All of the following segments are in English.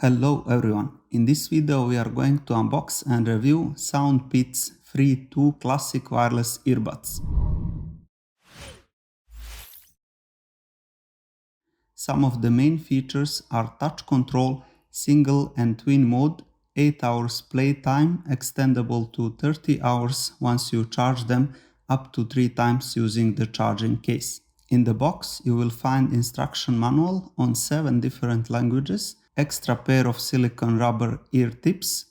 Hello everyone, in this video we are going to unbox and review SoundPeats Free2 classic wireless earbuds. Some of the main features are touch control, single and twin mode, 8 hours playtime, extendable to 30 hours once you charge them up to 3 times using the charging case. In the box you will find instruction manual on 7 different languages, extra pair of silicone rubber ear tips,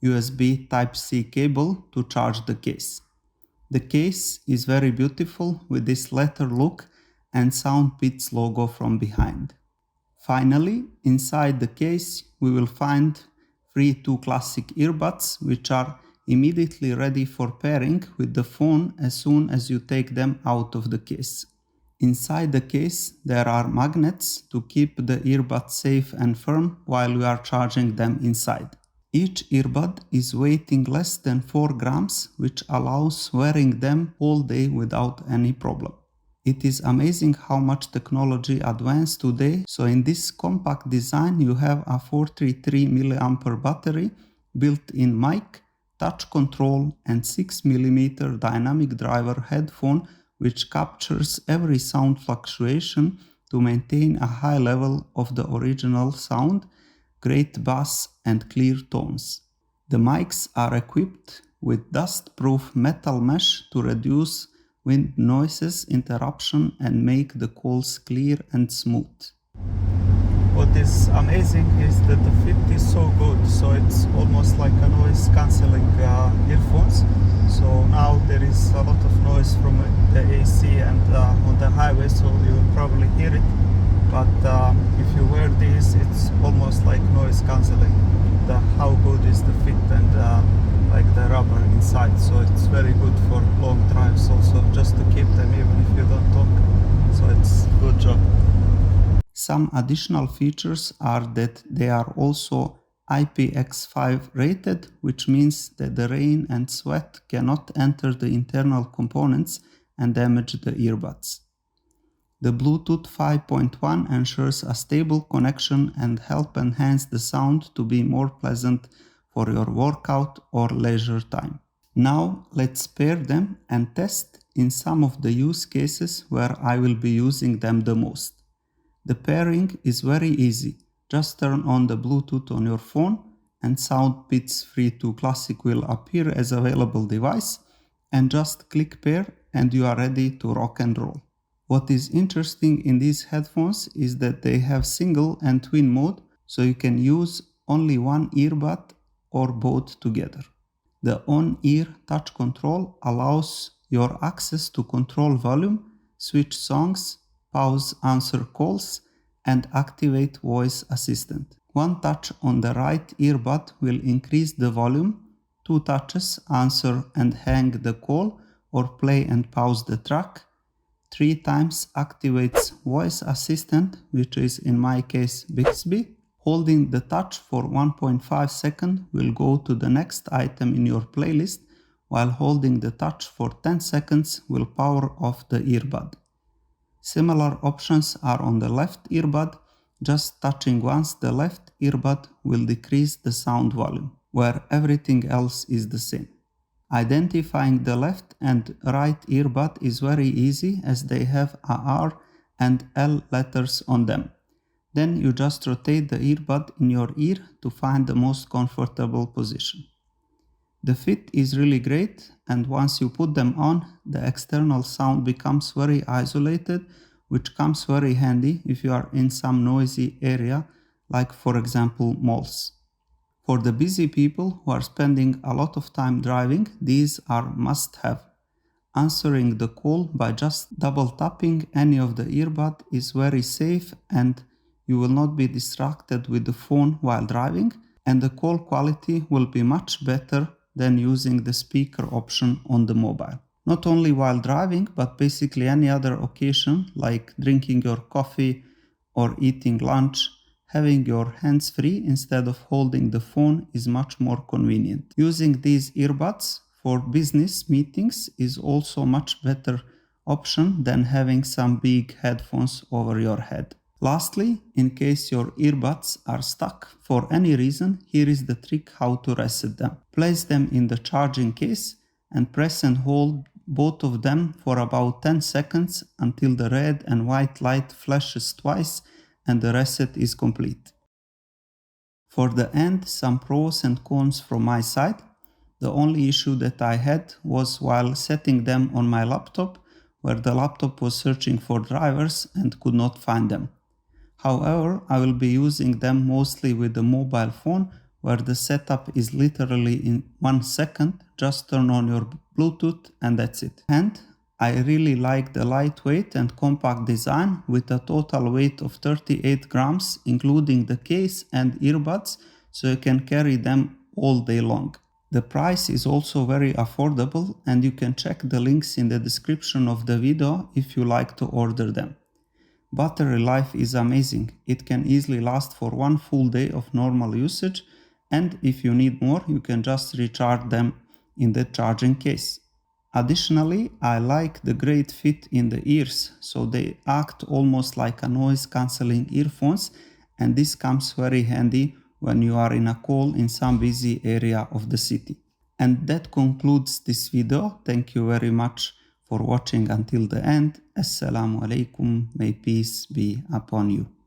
USB Type-C cable to charge the case. The case is very beautiful with this leather look and SoundPeats logo from behind. Finally, inside the case we will find Free2 classic earbuds, which are immediately ready for pairing with the phone as soon as you take them out of the case. Inside the case there are magnets to keep the earbud safe and firm while we are charging them inside. Each earbud is weighing less than 4 grams, which allows wearing them all day without any problem. It is amazing how much technology advanced today, so in this compact design you have a 433 mAh battery, built-in mic, touch control and 6mm dynamic driver headphone which captures every sound fluctuation to maintain a high level of the original sound, great bass and clear tones. The mics are equipped with dust-proof metal mesh to reduce wind noises, interruption and make the calls clear and smooth. What is amazing is that the fit is so good, so it's almost like a noise cancelling earphones. So now there is a lot of noise from the AC and on the highway, so you will probably hear it. But if you wear these, it's almost like noise cancelling. How good is the fit and like the rubber inside, so it's very good for long drives also, just to keep them even if you don't talk, so it's good job. Some additional features are that they are also IPX5 rated, which means that the rain and sweat cannot enter the internal components and damage the earbuds. The Bluetooth 5.1 ensures a stable connection and help enhance the sound to be more pleasant for your workout or leisure time. Now let's pair them and test in some of the use cases where I will be using them the most. The pairing is very easy. Just turn on the Bluetooth on your phone and SoundPeats Free2 Classic will appear as available device, and just click pair and you are ready to rock and roll. What is interesting in these headphones is that they have single and twin mode, so you can use only one earbud or both together. The on-ear touch control allows your access to control volume, switch songs, pause answer calls, and activate voice assistant. One touch on the right earbud will increase the volume, 2 touches answer and hang the call or play and pause the track, 3 times activates voice assistant, which is in my case Bixby. Holding the touch for 1.5 seconds will go to the next item in your playlist, while holding the touch for 10 seconds will power off the earbud. Similar options are on the left earbud. Just touching once the left earbud will decrease the sound volume, where everything else is the same. Identifying the left and right earbud is very easy as they have a R and L letters on them. Then you just rotate the earbud in your ear to find the most comfortable position. The fit is really great, and once you put them on, the external sound becomes very isolated, which comes very handy if you are in some noisy area, like for example malls. For the busy people who are spending a lot of time driving, these are must-have. Answering the call by just double tapping any of the earbud is very safe, and you will not be distracted with the phone while driving, and the call quality will be much better than using the speaker option on the mobile. Not only while driving, but basically any other occasion like drinking your coffee or eating lunch, having your hands free instead of holding the phone is much more convenient. Using these earbuds for business meetings is also much better option than having some big headphones over your head. Lastly, in case your earbuds are stuck for any reason, here is the trick how to reset them. Place them in the charging case and press and hold both of them for about 10 seconds until the red and white light flashes twice and the reset is complete. For the end, some pros and cons from my side. The only issue that I had was while setting them on my laptop, where the laptop was searching for drivers and could not find them. However, I will be using them mostly with the mobile phone, where the setup is literally in 1 second. Just turn on your Bluetooth and that's it. And I really like the lightweight and compact design with a total weight of 38 grams, including the case and earbuds, so you can carry them all day long. The price is also very affordable, and you can check the links in the description of the video if you like to order them. Battery life is amazing. It can easily last for 1 full day of normal usage, and if you need more, you can just recharge them in the charging case. Additionally, I like the great fit in the ears, so they act almost like a noise cancelling earphones, and this comes very handy when you are in a call in some busy area of the city. And that concludes this video. Thank you very much for watching until the end. Assalamu alaikum. May peace be upon you.